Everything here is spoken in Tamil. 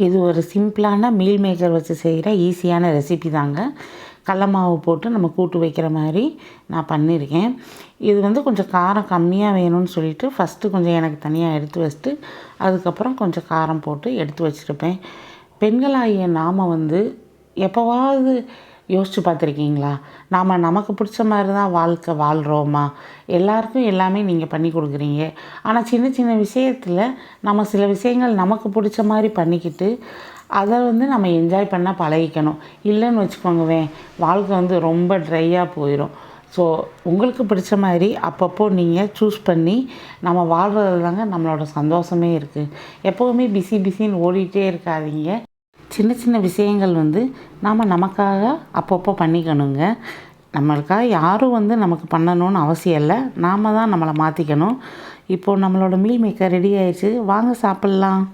இது ஒரு சிம்பிளான மீல் மேக்கர் வச்சு செய்கிற ஈஸியான ரெசிபி தாங்க. கடல மாவு போட்டு நம்ம கூட்டு வைக்கிற மாதிரி நான் பண்ணியிருக்கேன். இது வந்து கொஞ்சம் காரம் கம்மியாக வேணும்னு சொல்லிட்டு ஃபஸ்ட்டு கொஞ்சம் எனக்கு தனியாக எடுத்து வச்சுட்டு அதுக்கப்புறம் கொஞ்சம் காரம் போட்டு எடுத்து வச்சுருப்பேன். பெண்களாகிய நாம் வந்து எப்போவாவது யோசித்து பார்த்துருக்கீங்களா? நாம் நமக்கு பிடிச்ச மாதிரி தான் வாழ்க்கை வாழ்கிறோமா? எல்லாருக்கும் எல்லாமே நீங்கள் பண்ணி கொடுக்குறீங்க. ஆனால் சின்ன சின்ன விஷயத்தில் நம்ம சில விஷயங்கள் நமக்கு பிடிச்ச மாதிரி பண்ணிக்கிட்டு அதை வந்து நம்ம என்ஜாய் பண்ண பழகிக்கணும். இல்லைன்னு வச்சுக்கோங்கவேன், வாழ்க்கை வந்து ரொம்ப ட்ரையாக போயிடும். ஸோ உங்களுக்கு பிடிச்ச மாதிரி அப்பப்போ நீங்கள் சூஸ் பண்ணி நம்ம வாழ்கிறது தாங்க நம்மளோட சந்தோஷமே இருக்குது. எப்போவுமே பிஸின்னு ஓடிட்டே இருக்காதீங்க. சின்ன சின்ன விஷயங்கள் வந்து நாம் நமக்காக அப்பப்போ பண்ணிக்கணுங்க. நம்மளுக்காக யாரும் வந்து நமக்கு பண்ணணும்னு அவசியம் இல்லை. நாம் தான் நம்மளை மாற்றிக்கணும். இப்போது நம்மளோட மீல் மேக்கர் ரெடி ஆயிடுச்சு. வாங்க சாப்பிட்லாம்.